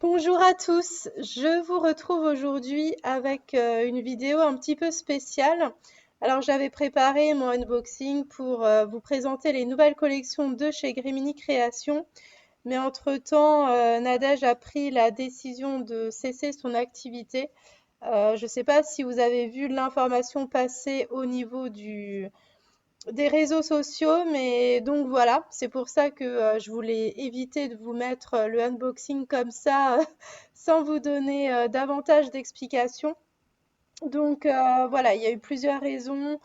Bonjour à tous, je vous retrouve aujourd'hui avec une vidéo un petit peu spéciale. Alors j'avais préparé mon unboxing pour vous présenter les nouvelles collections de chez Grimini Création, mais entre-temps Nadège a pris la décision de cesser son activité. Je ne sais pas si vous avez vu l'information passer au niveau des réseaux sociaux, mais donc voilà, c'est pour ça que je voulais éviter de vous mettre le unboxing comme ça, sans vous donner davantage d'explications. Donc voilà, il y a eu plusieurs raisons.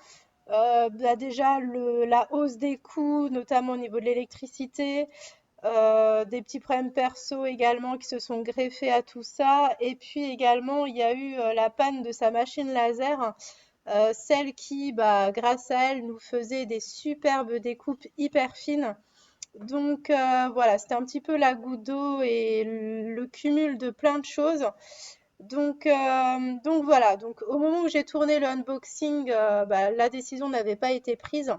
Déjà, la hausse des coûts, notamment au niveau de l'électricité, des petits problèmes perso également qui se sont greffés à tout ça. Et puis également, il y a eu la panne de sa machine laser, celle qui, bah, grâce à elle, nous faisait des superbes découpes hyper fines. Donc voilà, c'était un petit peu la goutte d'eau et le cumul de plein de choses. Donc voilà, donc au moment où j'ai tourné le unboxing, bah, la décision n'avait pas été prise.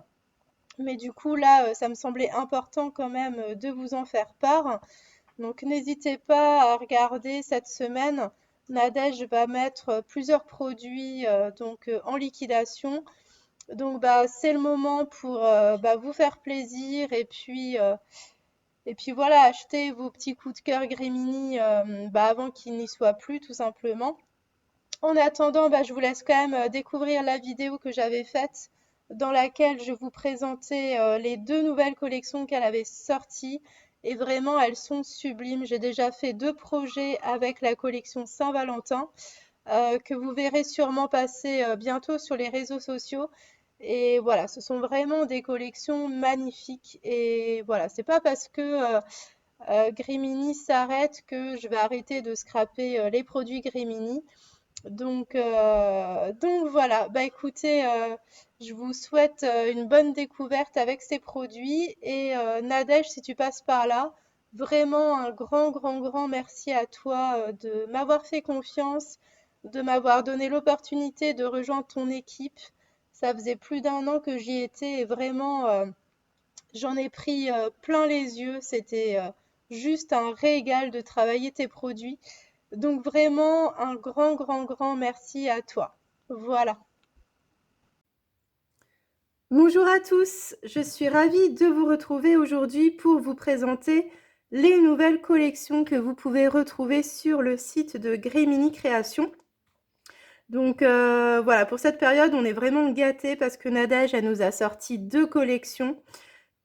Mais du coup, là, ça me semblait important quand même de vous en faire part. Donc n'hésitez pas à regarder cette semaine. Nadège va mettre plusieurs produits en liquidation. Donc bah, c'est le moment pour bah, vous faire plaisir et puis voilà, acheter vos petits coups de cœur Grémini bah, avant qu'il n'y soit plus tout simplement. En attendant, bah, je vous laisse quand même découvrir la vidéo que j'avais faite dans laquelle je vous présentais les deux nouvelles collections qu'elle avait sorties. Et vraiment, elles sont sublimes. J'ai déjà fait deux projets avec la collection Saint-Valentin que vous verrez sûrement passer bientôt sur les réseaux sociaux. Et voilà, ce sont vraiment des collections magnifiques. Et voilà, c'est pas parce que Grimini s'arrête que je vais arrêter de scraper les produits Grimini. Donc voilà, bah écoutez, je vous souhaite une bonne découverte avec ces produits et Nadège, si tu passes par là, vraiment un grand, grand, grand merci à toi de m'avoir fait confiance, de m'avoir donné l'opportunité de rejoindre ton équipe. Ça faisait plus d'un an que j'y étais et vraiment, j'en ai pris plein les yeux. C'était juste un régal de travailler tes produits. Donc vraiment un grand, grand, grand merci à toi. Voilà. Bonjour à tous, je suis ravie de vous retrouver aujourd'hui pour vous présenter les nouvelles collections que vous pouvez retrouver sur le site de Grémini Création. Donc voilà, pour cette période, on est vraiment gâtés parce que Nadège, elle nous a sorti deux collections.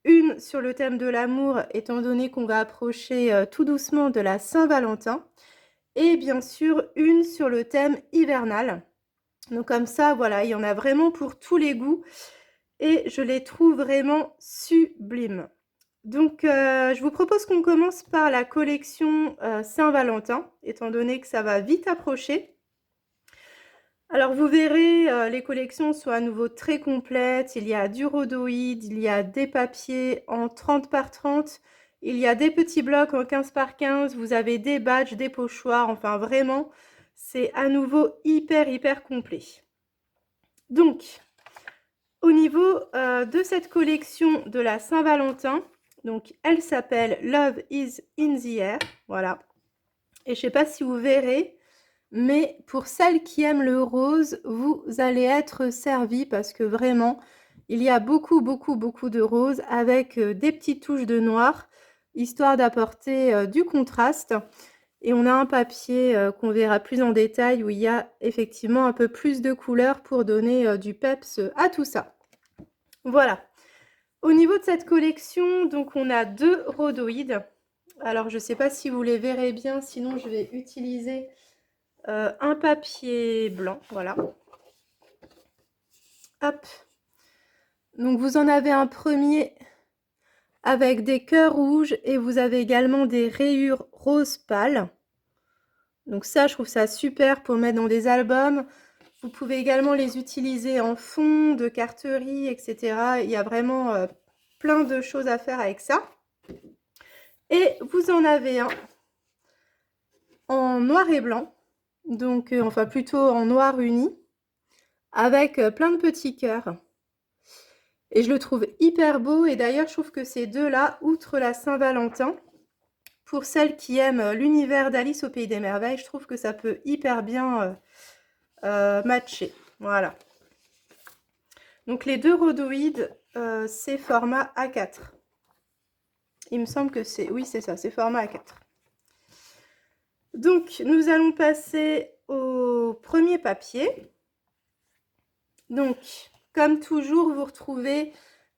Une sur le thème de l'amour, étant donné qu'on va approcher tout doucement de la Saint-Valentin. Et bien sûr, une sur le thème hivernal. Donc comme ça, voilà, il y en a vraiment pour tous les goûts. Et je les trouve vraiment sublimes. Donc je vous propose qu'on commence par la collection Saint-Valentin, étant donné que ça va vite approcher. Alors vous verrez, les collections sont à nouveau très complètes. Il y a du rhodoïde, il y a des papiers en 30 par 30, il y a des petits blocs en 15 par 15, vous avez des badges, des pochoirs, enfin vraiment, c'est à nouveau hyper, hyper complet. Donc, au niveau de cette collection de la Saint-Valentin, donc elle s'appelle Love is in the air, voilà. Et je ne sais pas si vous verrez, mais pour celles qui aiment le rose, vous allez être servis parce que vraiment, il y a beaucoup, beaucoup, beaucoup de rose avec des petites touches de noir, histoire d'apporter du contraste. Et on a un papier qu'on verra plus en détail où il y a effectivement un peu plus de couleurs pour donner du peps à tout ça. Voilà. Au niveau de cette collection, donc on a deux rhodoïdes. Alors je ne sais pas si vous les verrez bien, sinon je vais utiliser un papier blanc, voilà. Hop. Donc vous en avez un premier avec des cœurs rouges et vous avez également des rayures rose pâle. Donc ça, je trouve ça super pour mettre dans des albums. Vous pouvez également les utiliser en fond de carterie, etc. Il y a vraiment plein de choses à faire avec ça. Et vous en avez un en noir et blanc, donc enfin plutôt en noir uni, avec plein de petits cœurs. Et je le trouve hyper beau. Et d'ailleurs, je trouve que ces deux-là, outre la Saint-Valentin, pour celles qui aiment l'univers d'Alice au Pays des Merveilles, je trouve que ça peut hyper bien matcher. Voilà. Donc les deux rhodoïdes, c'est format A4. Il me semble que c'est... Oui, c'est ça, c'est format A4. Donc, nous allons passer au premier papier. Donc, comme toujours, vous retrouvez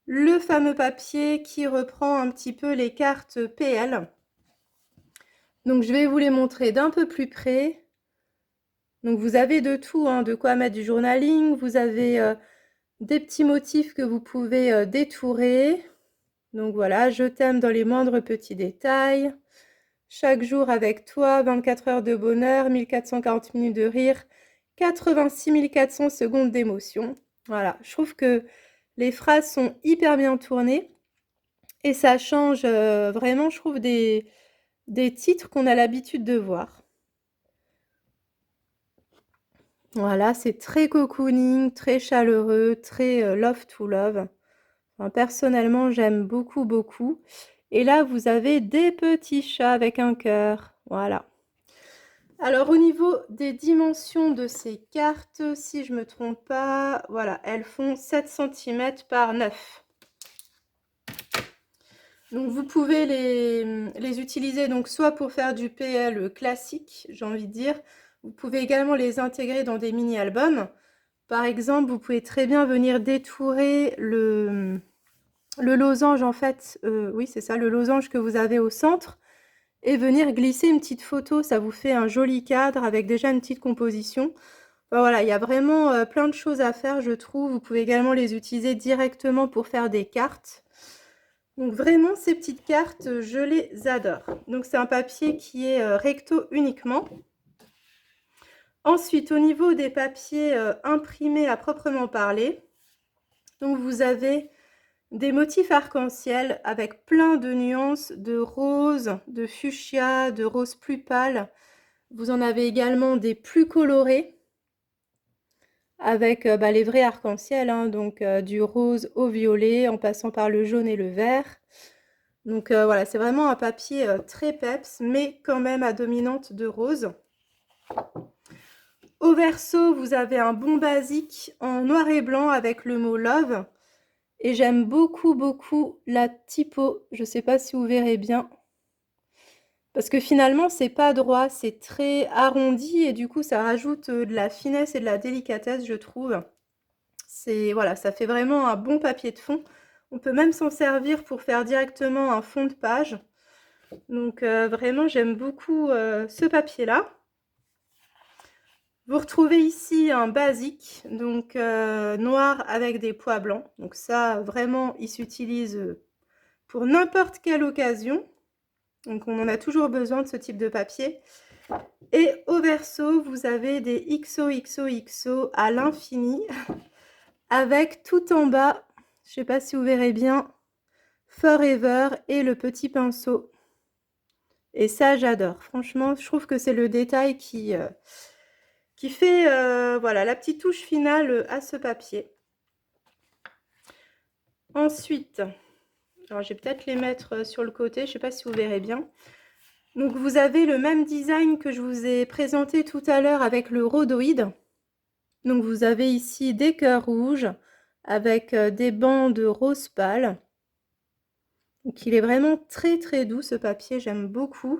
le fameux papier qui reprend un petit peu les cartes PL. Donc, je vais vous les montrer d'un peu plus près. Donc, vous avez de tout, hein, de quoi mettre du journaling. Vous avez des petits motifs que vous pouvez détourer. Donc, voilà, je t'aime dans les moindres petits détails. Chaque jour avec toi, 24 heures de bonheur, 1440 minutes de rire, 86 400 secondes d'émotion. Voilà, je trouve que les phrases sont hyper bien tournées et ça change vraiment, je trouve, des titres qu'on a l'habitude de voir. Voilà, c'est très cocooning, très chaleureux, très love to love. Enfin, personnellement, j'aime beaucoup, beaucoup. Et là, vous avez des petits chats avec un cœur. Voilà. Alors, au niveau des dimensions de ces cartes, si je ne me trompe pas, voilà, elles font 7 cm par 9. Donc, vous pouvez les utiliser donc soit pour faire du PL classique, j'ai envie de dire. Vous pouvez également les intégrer dans des mini-albums. Par exemple, vous pouvez très bien venir détourer le losange, en fait. Oui, c'est ça, le losange que vous avez au centre. Et venir glisser une petite photo, ça vous fait un joli cadre avec déjà une petite composition. Enfin, voilà, il y a vraiment plein de choses à faire, je trouve. Vous pouvez également les utiliser directement pour faire des cartes. Donc vraiment, ces petites cartes, je les adore. Donc c'est un papier qui est recto uniquement. Ensuite, au niveau des papiers imprimés à proprement parler, donc vous avez des motifs arc-en-ciel avec plein de nuances de rose, de fuchsia, de rose plus pâle. Vous en avez également des plus colorés avec les vrais arc-en-ciel, hein, donc du rose au violet en passant par le jaune et le vert. Donc voilà, c'est vraiment un papier très peps, mais quand même à dominante de rose. Au verso, vous avez un bon basique en noir et blanc avec le mot love. Et j'aime beaucoup, beaucoup la typo. Je ne sais pas si vous verrez bien. Parce que finalement, c'est pas droit, c'est très arrondi et du coup, ça rajoute de la finesse et de la délicatesse, je trouve. Voilà, ça fait vraiment un bon papier de fond. On peut même s'en servir pour faire directement un fond de page. Donc vraiment, j'aime beaucoup ce papier-là. Vous retrouvez ici un basique, donc noir avec des pois blancs. Donc ça, vraiment, il s'utilise pour n'importe quelle occasion. Donc on en a toujours besoin de ce type de papier. Et au verso, vous avez des XOXOXO à l'infini, avec tout en bas, je ne sais pas si vous verrez bien, Forever et le petit pinceau. Et ça, j'adore. Franchement, je trouve que c'est le détail qui fait voilà, la petite touche finale à ce papier. Ensuite, alors je vais peut-être les mettre sur le côté, je ne sais pas si vous verrez bien. Donc vous avez le même design que je vous ai présenté tout à l'heure avec le rhodoïde. Donc vous avez ici des cœurs rouges avec des bandes rose pâle. Donc il est vraiment très très doux ce papier, j'aime beaucoup.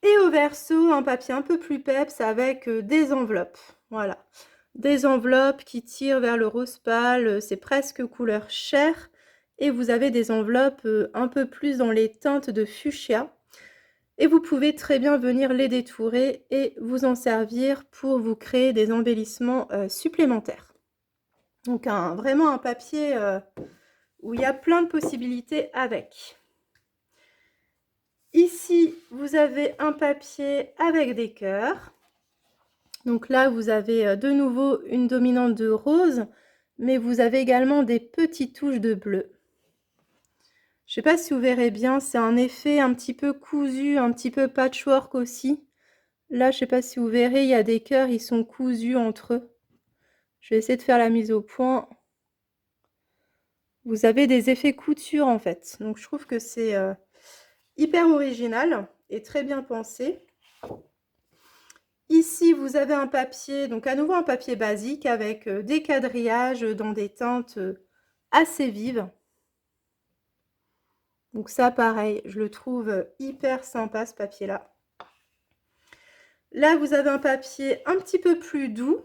Et au verso, un papier un peu plus peps avec des enveloppes. Voilà, des enveloppes qui tirent vers le rose pâle, c'est presque couleur chair. Et vous avez des enveloppes un peu plus dans les teintes de fuchsia. Et vous pouvez très bien venir les détourer et vous en servir pour vous créer des embellissements supplémentaires. Donc vraiment un papier où il y a plein de possibilités avec. Ici, vous avez un papier avec des cœurs. Donc là, vous avez de nouveau une dominante de rose, mais vous avez également des petites touches de bleu. Je ne sais pas si vous verrez bien, c'est un effet un petit peu cousu, un petit peu patchwork aussi. Là, je ne sais pas si vous verrez, il y a des cœurs, ils sont cousus entre eux. Je vais essayer de faire la mise au point. Vous avez des effets couture en fait. Donc je trouve que c'est hyper original et très bien pensé. Ici, vous avez un papier, donc à nouveau un papier basique avec des quadrillages dans des teintes assez vives. Donc ça, pareil, je le trouve hyper sympa ce papier-là. Là, vous avez un papier un petit peu plus doux,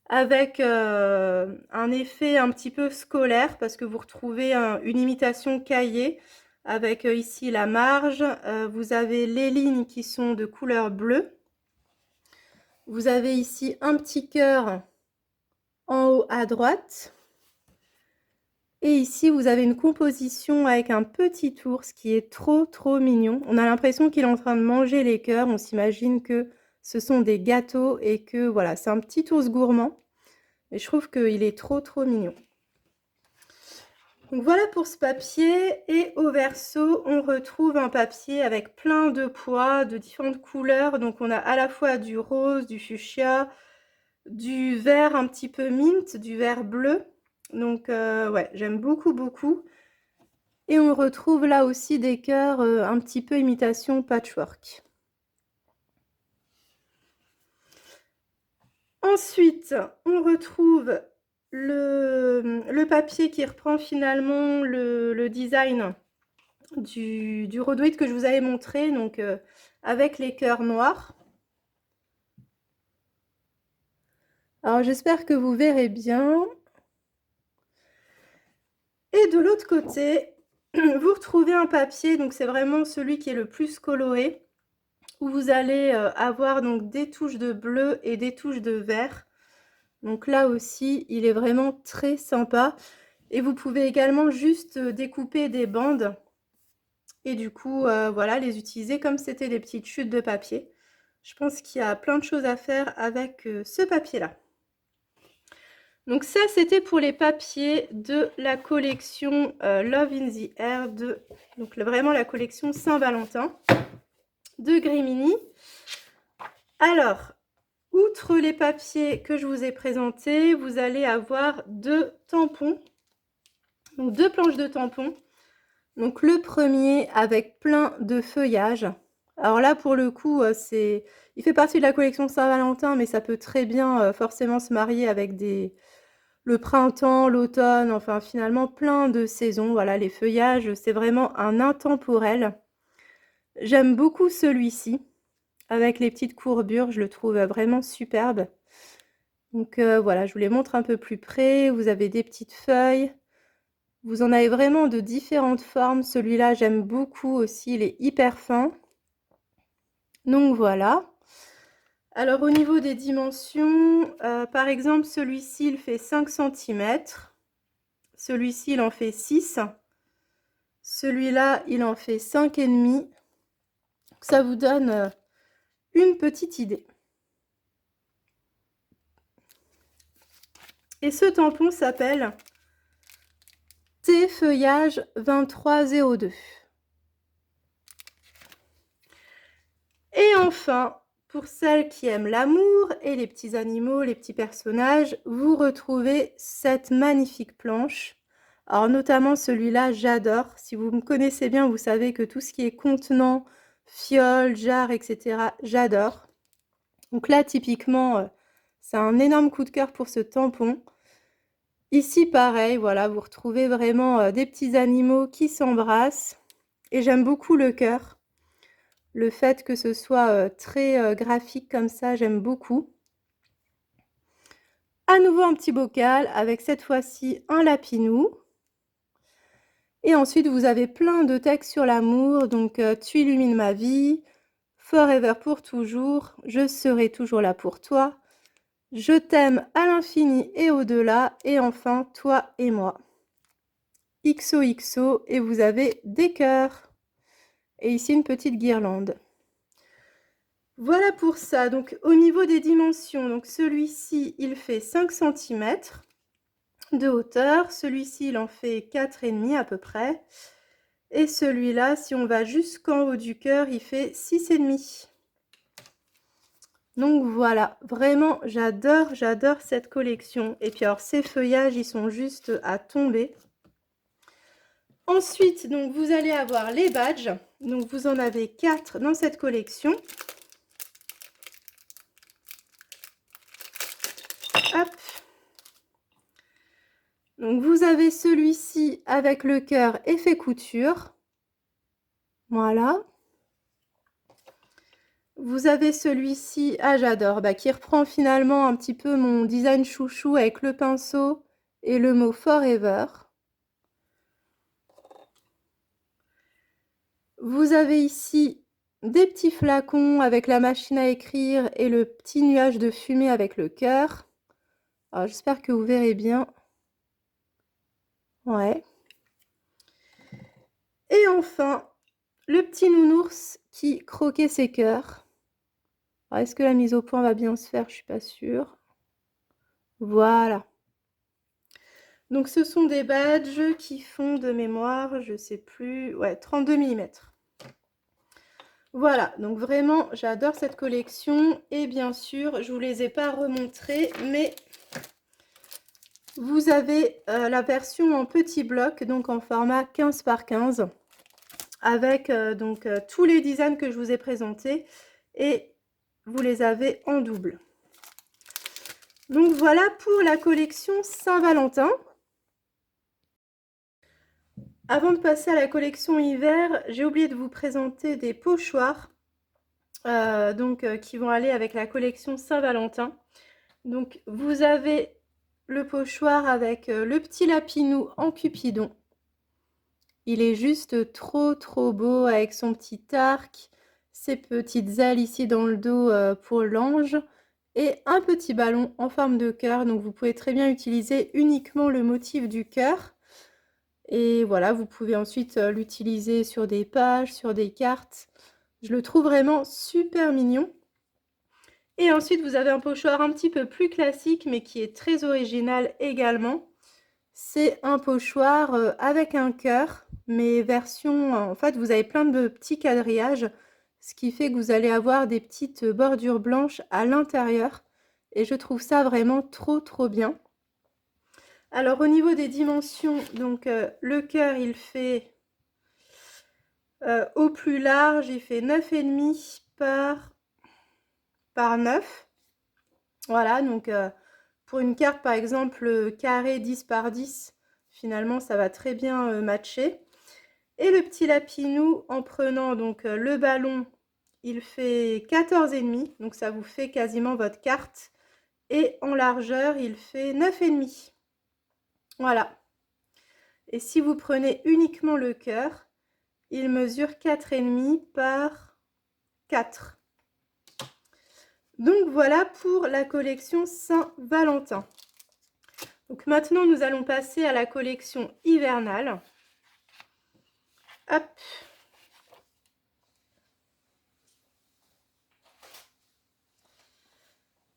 avec un effet un petit peu scolaire, parce que vous retrouvez une imitation cahier, avec ici la marge. Vous avez les lignes qui sont de couleur bleue. Vous avez ici un petit cœur en haut à droite. Et ici, vous avez une composition avec un petit ours qui est trop mignon. On a l'impression qu'il est en train de manger les cœurs. On s'imagine que ce sont des gâteaux et que voilà, c'est un petit ours gourmand. Mais je trouve qu'il est trop mignon. Donc voilà pour ce papier. Et au verso, on retrouve un papier avec plein de pois de différentes couleurs. Donc on a à la fois du rose, du fuchsia, du vert un petit peu mint, du vert bleu. Donc ouais, j'aime beaucoup. Et on retrouve là aussi des cœurs un petit peu imitation patchwork. Ensuite, on retrouve le papier qui reprend finalement le design du rhodoïde que je vous avais montré, donc avec les cœurs noirs. Alors j'espère que vous verrez bien. Et de l'autre côté, vous retrouvez un papier, donc c'est vraiment celui qui est le plus coloré, où vous allez avoir donc des touches de bleu et des touches de vert. Donc là aussi, il est vraiment très sympa. Et vous pouvez également juste découper des bandes et du coup, voilà, les utiliser comme c'était des petites chutes de papier. Je pense qu'il y a plein de choses à faire avec ce papier-là. Donc ça, c'était pour les papiers de la collection Love in the Air, donc vraiment la collection Saint-Valentin de Grimini. Alors, outre les papiers que je vous ai présentés, vous allez avoir deux tampons, donc deux planches de tampons. Donc le premier avec plein de feuillages. Alors là, pour le coup, il fait partie de la collection Saint-Valentin, mais ça peut très bien forcément se marier avec le printemps, l'automne, enfin finalement plein de saisons. Voilà, les feuillages, c'est vraiment un intemporel. J'aime beaucoup celui-ci, avec les petites courbures, je le trouve vraiment superbe. Donc voilà, je vous les montre un peu plus près. Vous avez des petites feuilles. Vous en avez vraiment de différentes formes. Celui-là, j'aime beaucoup aussi, il est hyper fin. Donc voilà. Alors au niveau des dimensions, par exemple, celui-ci, il fait 5 cm. Celui-ci, il en fait 6. Celui-là, il en fait 5,5. Ça vous donne une petite idée. Et ce tampon s'appelle Thé Feuillage 2302. Et enfin, pour celles qui aiment l'amour et les petits animaux, les petits personnages, vous retrouvez cette magnifique planche. Alors notamment celui-là, j'adore. Si vous me connaissez bien, vous savez que tout ce qui est contenant, fiole, jarre, etc., j'adore. Donc là, typiquement, c'est un énorme coup de cœur pour ce tampon. Ici, pareil, voilà, vous retrouvez vraiment des petits animaux qui s'embrassent. Et j'aime beaucoup le cœur. Le fait que ce soit très graphique comme ça, j'aime beaucoup. À nouveau un petit bocal avec cette fois-ci un lapinou. Et ensuite, vous avez plein de textes sur l'amour. Donc, tu illumines ma vie, forever pour toujours, je serai toujours là pour toi, je t'aime à l'infini et au-delà, et enfin, toi et moi. XOXO, et vous avez des cœurs. Et ici, une petite guirlande. Voilà pour ça. Donc, au niveau des dimensions, donc celui-ci, il fait 5 cm de hauteur. Celui-ci, il en fait 4,5 à peu près. Et celui-là, si on va jusqu'en haut du cœur, il fait 6,5. Donc voilà, vraiment, j'adore cette collection. Et puis alors, ces feuillages, ils sont juste à tomber. Ensuite, donc vous allez avoir les badges. Donc, vous en avez 4 dans cette collection. Hop. Donc, vous avez celui-ci avec le cœur effet couture. Voilà. Vous avez celui-ci, ah j'adore, qui reprend finalement un petit peu mon design chouchou avec le pinceau et le mot Forever. Vous avez ici des petits flacons avec la machine à écrire et le petit nuage de fumée avec le cœur. Alors j'espère que vous verrez bien. Ouais. Et enfin, le petit nounours qui croquait ses cœurs. Est-ce que la mise au point va bien se faire? Je suis pas sûre. Voilà. Donc ce sont des badges qui font de mémoire, je sais plus, ouais, 32 mm. Voilà, donc vraiment, j'adore cette collection. Et bien sûr, je vous les ai pas remontrés, mais vous avez la version en petit bloc, donc en format 15 par 15, avec tous les designs que je vous ai présentés, et vous les avez en double. Donc voilà pour la collection Saint-Valentin. Avant de passer à la collection hiver, j'ai oublié de vous présenter des pochoirs qui vont aller avec la collection Saint-Valentin. Donc vous avez le pochoir avec le petit lapinou en cupidon. Il est juste trop beau avec son petit arc, ses petites ailes ici dans le dos pour l'ange et un petit ballon en forme de cœur. Donc vous pouvez très bien utiliser uniquement le motif du cœur. Et voilà, vous pouvez ensuite l'utiliser sur des pages, sur des cartes. Je le trouve vraiment super mignon. Et ensuite, vous avez un pochoir un petit peu plus classique, mais qui est très original également. C'est un pochoir avec un cœur, mais version... en fait, vous avez plein de petits quadrillages, ce qui fait que vous allez avoir des petites bordures blanches à l'intérieur. Et je trouve ça vraiment trop bien. Alors au niveau des dimensions, donc le cœur il fait au plus large, il fait 9,5 par 9. Voilà, donc pour une carte par exemple carré 10 par 10, finalement ça va très bien matcher. Et le petit lapinou, en prenant donc le ballon, il fait 14,5, donc ça vous fait quasiment votre carte. Et en largeur, il fait 9,5. Voilà. Et si vous prenez uniquement le cœur, il mesure 4,5 par 4. Donc voilà pour la collection Saint-Valentin. Donc maintenant, nous allons passer à la collection hivernale. Hop.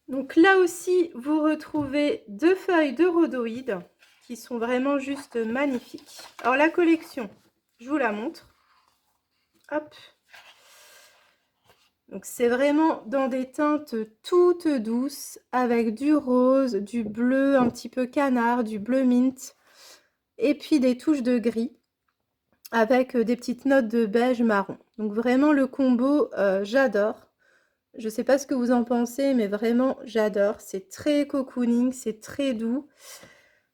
Donc là aussi, vous retrouvez 2 feuilles de rhodoïdes qui sont vraiment juste magnifiques. Alors la collection, je vous la montre. Hop. Donc c'est vraiment dans des teintes toutes douces avec du rose, du bleu un petit peu canard, du bleu mint et puis des touches de gris avec des petites notes de beige marron. Donc vraiment le combo, j'adore. Je ne sais pas ce que vous en pensez, mais vraiment j'adore. C'est très cocooning, c'est très doux.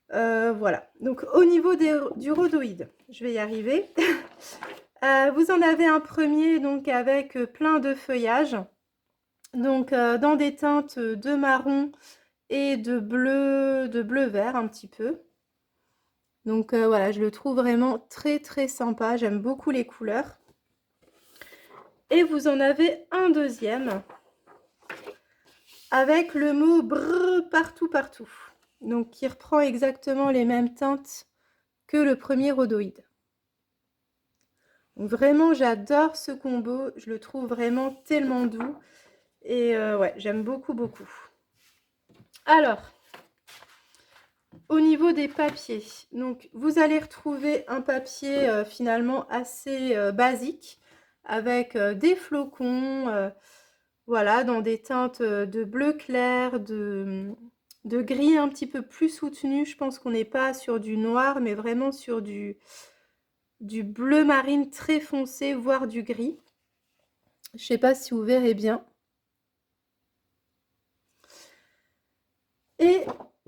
Voilà. Donc au niveau du rhodoïde, je vais y arriver. Vous en avez un premier donc avec plein de feuillages. Donc dans des teintes de marron et de bleu vert un petit peu. Donc voilà, je le trouve vraiment très sympa. J'aime beaucoup les couleurs. Et vous en avez un deuxième avec le mot brrr partout. Donc qui reprend exactement les mêmes teintes que le premier rhodoïde. Donc, vraiment, j'adore ce combo. Je le trouve vraiment tellement doux. Et ouais, j'aime beaucoup. Alors, au niveau des papiers, donc vous allez retrouver un papier finalement assez basique avec des flocons, voilà, dans des teintes de bleu clair, de gris un petit peu plus soutenu. Je pense qu'on n'est pas sur du noir, mais vraiment sur du du bleu marine très foncé, voire du gris. Je sais pas si vous verrez bien. Et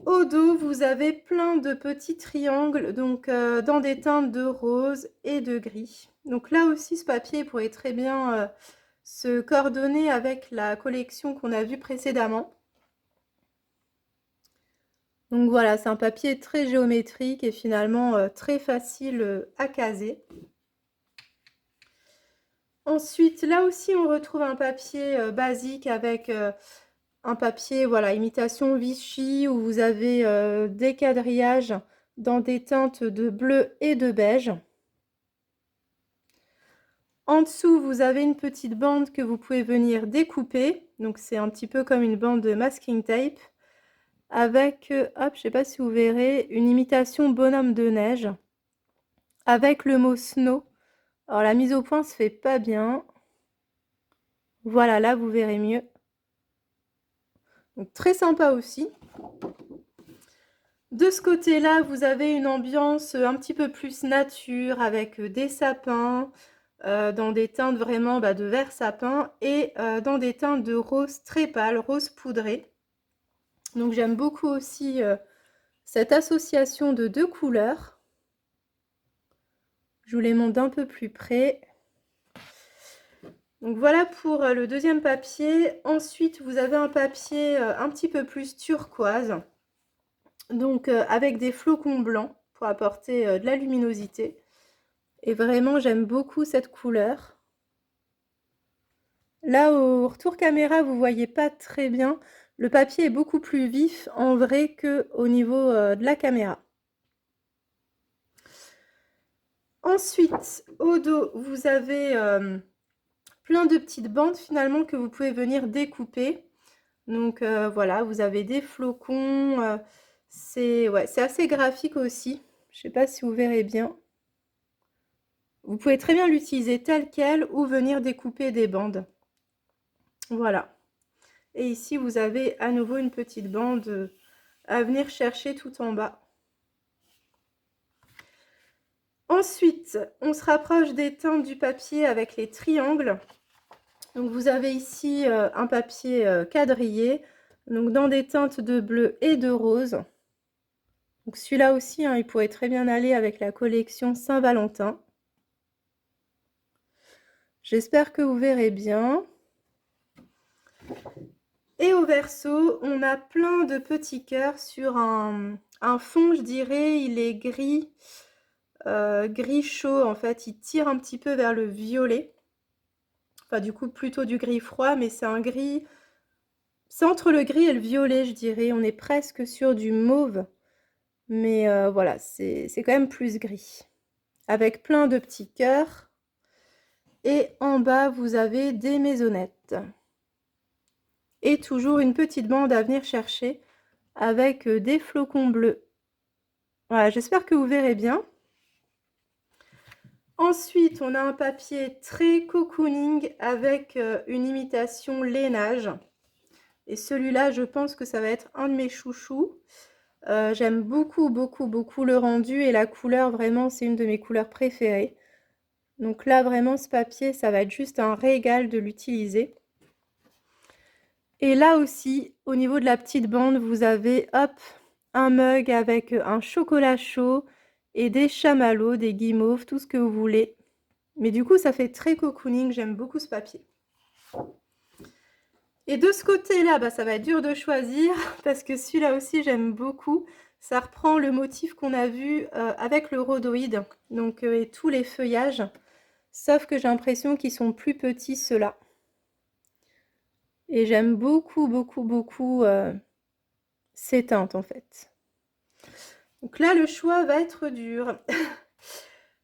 au dos, vous avez plein de petits triangles, donc dans des teintes de rose et de gris. Donc là aussi, ce papier pourrait très bien se coordonner avec la collection qu'on a vue précédemment. Donc voilà, c'est un papier très géométrique et finalement très facile à caser. Ensuite, là aussi, on retrouve un papier basique avec un papier, voilà, imitation Vichy, où vous avez des quadrillages dans des teintes de bleu et de beige. En dessous, vous avez une petite bande que vous pouvez venir découper. Donc, c'est un petit peu comme une bande de masking tape. Avec, hop, je sais pas si vous verrez, une imitation bonhomme de neige. Avec le mot snow. Alors, la mise au point se fait pas bien. Voilà, là, vous verrez mieux. Donc, très sympa aussi. De ce côté-là, vous avez une ambiance un petit peu plus nature avec des sapins, dans des teintes vraiment de vert sapin et dans des teintes de rose très pâle, rose poudré. Donc j'aime beaucoup aussi cette association de deux couleurs. Je vous les montre d'un peu plus près. Donc voilà pour le deuxième papier. Ensuite, vous avez un papier un petit peu plus turquoise. Donc avec des flocons blancs pour apporter de la luminosité. Et vraiment, j'aime beaucoup cette couleur. Là, au retour caméra, vous voyez pas très bien. Le papier est beaucoup plus vif en vrai qu'au niveau de la caméra. Ensuite, au dos, vous avez plein de petites bandes finalement que vous pouvez venir découper. Donc voilà, vous avez des flocons. C'est assez graphique aussi. Je sais pas si vous verrez bien. Vous pouvez très bien l'utiliser tel quel ou venir découper des bandes. Voilà. Et ici, vous avez à nouveau une petite bande à venir chercher tout en bas. Ensuite, on se rapproche des teintes du papier avec les triangles. Donc, vous avez ici un papier quadrillé, donc dans des teintes de bleu et de rose. Donc, celui-là aussi, il pourrait très bien aller avec la collection Saint-Valentin. J'espère que vous verrez bien. Et au verso, on a plein de petits cœurs sur un fond, je dirais, il est gris, gris chaud en fait, il tire un petit peu vers le violet. Enfin, du coup, plutôt du gris froid, mais c'est un gris, c'est entre le gris et le violet, je dirais. On est presque sur du mauve, mais voilà, c'est quand même plus gris. Avec plein de petits cœurs. Et en bas, vous avez des maisonnettes. Et toujours une petite bande à venir chercher avec des flocons bleus. Voilà, j'espère que vous verrez bien. Ensuite, on a un papier très cocooning avec une imitation lainage. Et celui-là, je pense que ça va être un de mes chouchous. J'aime beaucoup, beaucoup, beaucoup le rendu et la couleur, vraiment, c'est une de mes couleurs préférées. Donc là, vraiment, ce papier, ça va être juste un régal de l'utiliser. Et là aussi, au niveau de la petite bande, vous avez, hop, un mug avec un chocolat chaud et des chamallows, des guimauves, tout ce que vous voulez. Mais du coup, ça fait très cocooning, j'aime beaucoup ce papier. Et de ce côté-là, ça va être dur de choisir parce que celui-là aussi, j'aime beaucoup. Ça reprend le motif qu'on a vu avec le rhodoïde, donc et tous les feuillages, sauf que j'ai l'impression qu'ils sont plus petits, ceux-là. Et j'aime beaucoup, beaucoup, beaucoup ces teintes, en fait. Donc là, le choix va être dur.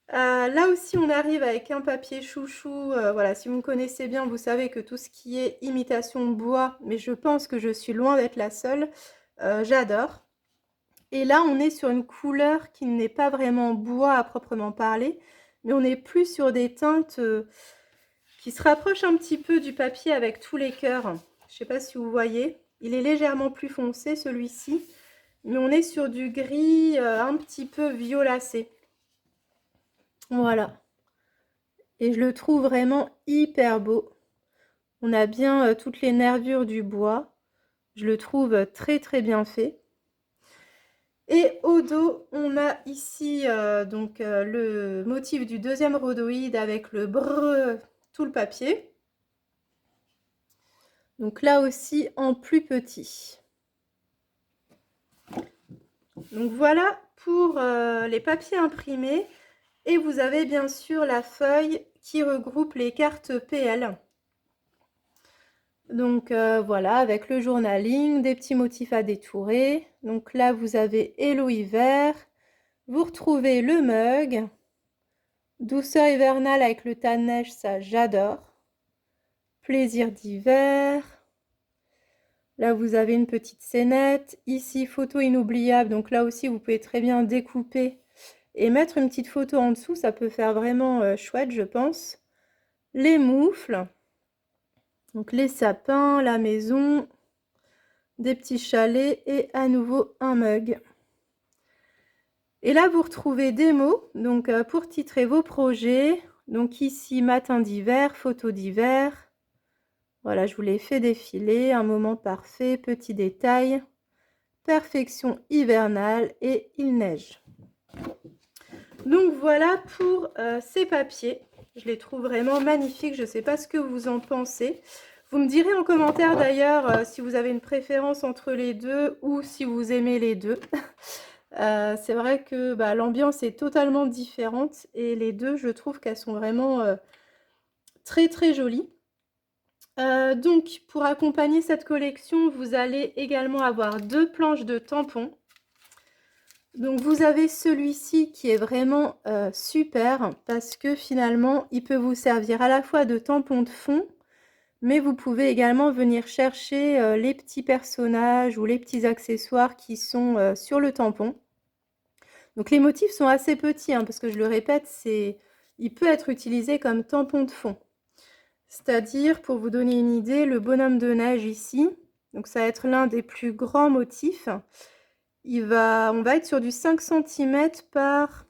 Là aussi, on arrive avec un papier chouchou. Voilà, si vous me connaissez bien, vous savez que tout ce qui est imitation bois, mais je pense que je suis loin d'être la seule, j'adore. Et là, on est sur une couleur qui n'est pas vraiment bois à proprement parler, mais on est plus sur des teintes qui se rapprochent un petit peu du papier avec tous les cœurs. Je ne sais pas si vous voyez. Il est légèrement plus foncé, celui-ci, mais on est sur du gris un petit peu violacé. Voilà. Et je le trouve vraiment hyper beau. On a bien toutes les nervures du bois. Je le trouve très très bien fait. Et au dos, on a ici donc le motif du deuxième rhodoïde avec le brrr, tout le papier. Donc là aussi en plus petit. Donc voilà pour les papiers imprimés. Et vous avez bien sûr la feuille qui regroupe les cartes PL. Donc voilà, avec le journaling, des petits motifs à détourer. Donc là, vous avez Hello hiver. Vous retrouvez le mug. Douceur hivernale avec le tas de neige, ça j'adore. Plaisir d'hiver. Là, vous avez une petite scénette. Ici, photo inoubliable. Donc là aussi, vous pouvez très bien découper et mettre une petite photo en dessous. Ça peut faire vraiment chouette, je pense. Les moufles. Donc les sapins, la maison, des petits chalets et à nouveau un mug. Et là, vous retrouvez des mots donc pour titrer vos projets. Donc ici, matin d'hiver, photo d'hiver. Voilà, je vous l'ai fait défiler. Un moment parfait, petit détail. Perfection hivernale et il neige. Donc voilà pour ces papiers. Je les trouve vraiment magnifiques. Je ne sais pas ce que vous en pensez. Vous me direz en commentaire d'ailleurs si vous avez une préférence entre les deux ou si vous aimez les deux. C'est vrai que l'ambiance est totalement différente et les deux, je trouve qu'elles sont vraiment très très jolies. Donc, pour accompagner cette collection, vous allez également avoir 2 planches de tampons. Donc, vous avez celui-ci qui est vraiment super parce que finalement, il peut vous servir à la fois de tampon de fond, mais vous pouvez également venir chercher les petits personnages ou les petits accessoires qui sont sur le tampon. Donc, les motifs sont assez petits parce que je le répète, il peut être utilisé comme tampon de fond. C'est-à-dire, pour vous donner une idée, le bonhomme de neige ici, donc ça va être l'un des plus grands motifs. On va être sur du 5 cm par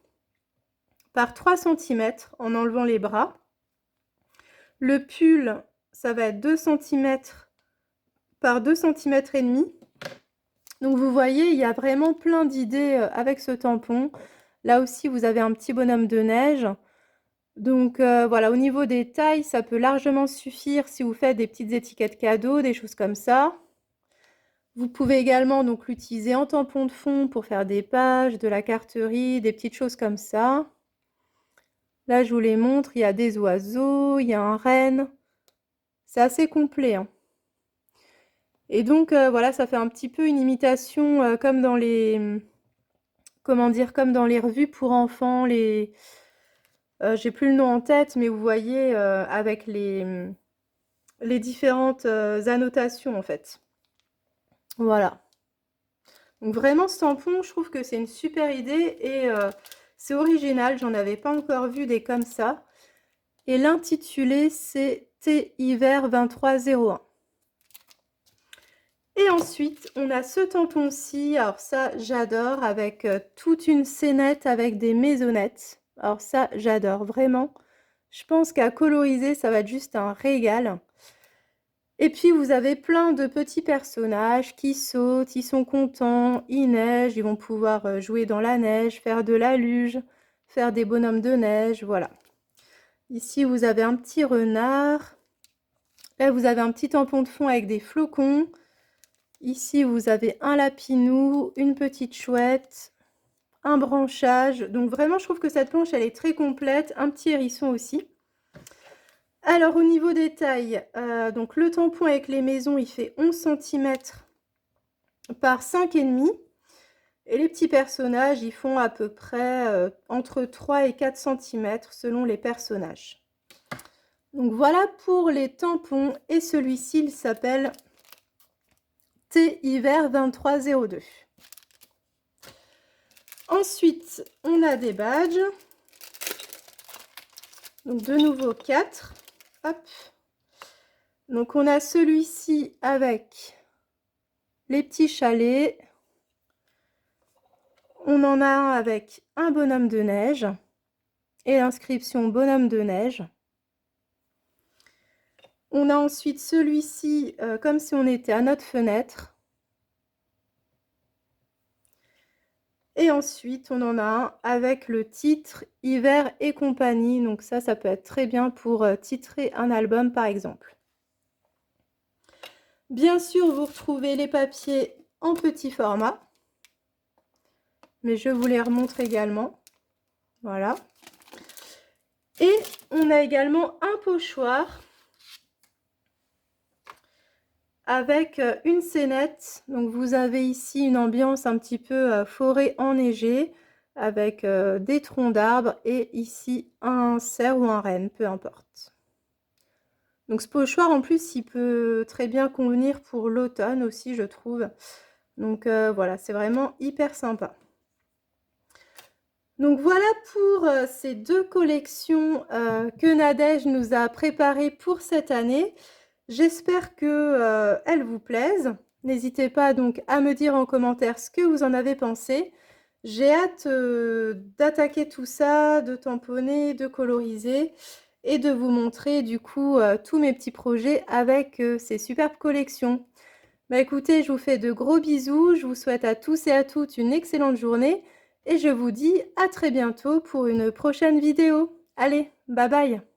3 cm en enlevant les bras. Le pull, ça va être 2 cm par 2 cm et demi. Donc vous voyez, il y a vraiment plein d'idées avec ce tampon. Là aussi, vous avez un petit bonhomme de neige. Donc voilà, au niveau des tailles, ça peut largement suffire si vous faites des petites étiquettes cadeaux, des choses comme ça. Vous pouvez également donc l'utiliser en tampon de fond pour faire des pages, de la carterie, des petites choses comme ça. Là, je vous les montre, il y a des oiseaux, il y a un renne. C'est assez complet. Et donc voilà, ça fait un petit peu une imitation comme dans les... Comment dire, comme dans les revues pour enfants, j'ai plus le nom en tête, mais vous voyez avec les différentes annotations en fait. Voilà. Donc vraiment ce tampon, je trouve que c'est une super idée et c'est original, j'en avais pas encore vu des comme ça. Et l'intitulé c'est Thé hiver 2301. Et ensuite on a ce tampon-ci, alors ça j'adore, avec toute une scénette avec des maisonnettes. Alors ça j'adore vraiment. Je pense qu'à coloriser ça va être juste un régal. Et puis vous avez plein de petits personnages qui sautent, ils sont contents, il neige, ils vont pouvoir jouer dans la neige, faire de la luge, faire des bonhommes de neige, voilà. Ici vous avez un petit renard. Là vous avez un petit tampon de fond avec des flocons. Ici vous avez un lapinou, une petite chouette, un branchage. Donc vraiment je trouve que cette planche elle est très complète. Un petit hérisson aussi. Alors au niveau des tailles, donc le tampon avec les maisons il fait 11 cm par 5,5 et les petits personnages ils font à peu près entre 3 et 4 cm selon les personnages. Donc voilà pour les tampons et celui-ci il s'appelle Thé hiver 2302. Ensuite on a des badges, donc de nouveau 4. Hop. Donc on a celui-ci avec les petits chalets. On en a un avec un bonhomme de neige. et l'inscription bonhomme de neige. On a ensuite celui-ci comme si on était à notre fenêtre. Et ensuite, on en a un avec le titre « Hiver et compagnie ». Donc ça peut être très bien pour titrer un album, par exemple. Bien sûr, vous retrouvez les papiers en petit format. Mais je vous les remontre également. Voilà. Et on a également un pochoir avec une scénette. Donc vous avez ici une ambiance un petit peu forêt enneigée avec des troncs d'arbres et ici un cerf ou un renne, peu importe. Donc ce pochoir en plus il peut très bien convenir pour l'automne aussi, je trouve. Donc voilà, c'est vraiment hyper sympa. Donc voilà pour ces deux collections que Nadège nous a préparées pour cette année. J'espère qu'elles vous plaisent. N'hésitez pas donc à me dire en commentaire ce que vous en avez pensé. J'ai hâte d'attaquer tout ça, de tamponner, de coloriser et de vous montrer du coup tous mes petits projets avec ces superbes collections. Bah écoutez, je vous fais de gros bisous, je vous souhaite à tous et à toutes une excellente journée et je vous dis à très bientôt pour une prochaine vidéo. Allez, bye bye!